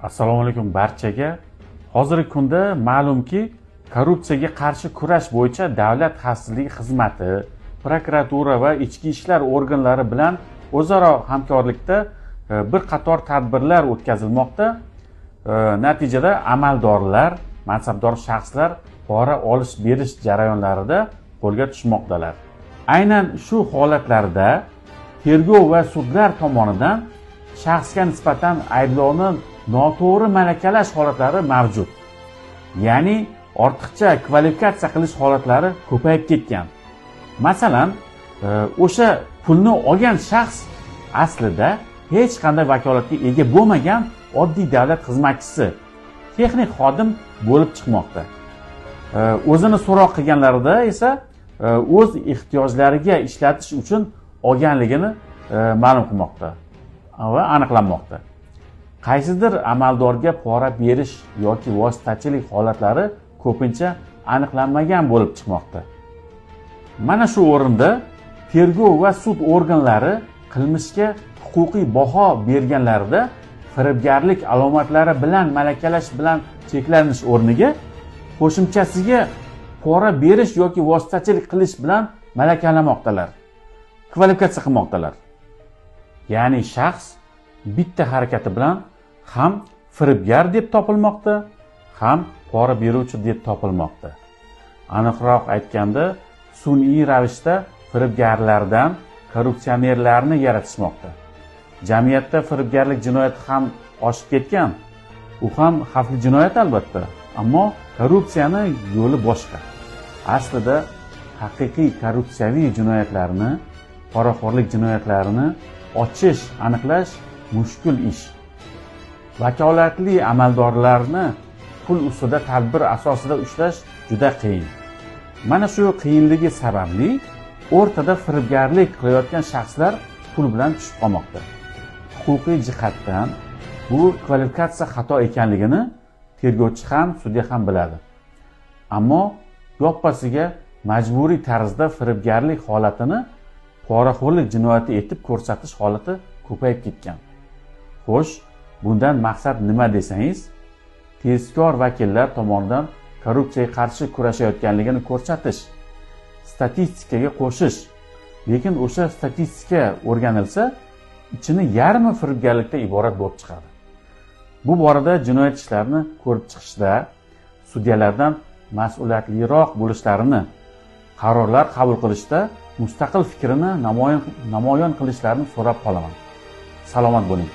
Assalomu alaykum barchaga. Hozirgi kunda ma'lumki, korrupsiyaga qarshi kurash bo'yicha Davlat xavfsizligi xizmati, prokuratura va ichki ishlar organlari bilan o'zaro hamkorlikda bir qator tadbirlar o'tkazilmoqda. Natijada amaldorlar, mansabdor shaxslar pora olish berish jarayonlarida qo'lga tushmoqdalar. Aynan shu holatlarda tergov va sudlar tomonidan shaxsga nisbatan ayblovni noto'g'ri malakalash holatlari mavjud. Ya'ni ortiqcha kvalifikatsiya qilish holatlari ko'payib ketgan. Masalan, o'sha pulni olgan shaxs aslida hech qanday vakolatga ega bo'lmagan oddiy davlat xizmatchisi, texnik xodim bo'lib chiqmoqda. O'zini so'roq qilganlarida esa o'z ehtiyojlariga ishlatish uchun olganligini ma'lum qilmoqda va aniqlanmoqda. Qaysidir amaldorga pora berish yoki vositachilik holatlari ko'pincha aniqlanmagan bo'lib chiqmoqda. Mana shu o'rinda tergov va sud organlari qilmishga huquqiy baho berganlarida firibgarlik alomatlari bilan malakalash bilan cheklanish o'rniga qo'shimchasiga pora berish yoki vositachilik qilish bilan malakalamoqdalar, kvalifikatsiya qilmoqdalar. Ya'ni shaxs bitta harakati bilan ham firibgar deb topilmoqda, ham pora beruvchi deb topilmoqda. Aniqroq aytganda, sun'iy ravishda firibgarlardan korrupsionerlarni yaratishmoqda. Jamiyatda firibgarlik jinoyati ham oshib ketgan. U ham xavfli jinoyat albatta, ammo korrupsiyani yo'li boshqa. Aslida haqiqiy korrupsiyaviy jinoyatlarni, poraxo'rlik jinoyatlarini ochish, aniqlash mushkul ish. Vakolatli amaldorlarni pul ustida tadbir asosida ushlash juda qiyin. Mana shu qiyinligi sababli o'rtada firibgarlik qilayotgan shaxslar pul bilan tushib qolmoqda. Huquqiy jihatdan bu kvalifikatsiya xato ekanligini tergovchi ham, sudya ham biladi. Ammo yoppasiga majburiy tarzda firibgarlik holatini poraxo'rlik jinoyati etib ko'rsatish holati ko'payib ketgan. Xo'sh, bundan maqsad nima desangiz, tezkor vakillar tomonidan korrupsiyaga qarshi kurashayotganligini ko'rsatish, statistikaga qo'shish. Lekin o'sha statistika o'rganilsa, ichini yarmi firibgarlikdan iborat bo'lib chiqadi. Bu borada jinoyat ishlarini ko'rib chiqishda sudyalardan mas'uliyatliroq bo'lishlarini, qarorlar qabul qilishda mustaqil fikrini namoyon qilishlarini so'rab qolaman. Salomat bo'ling.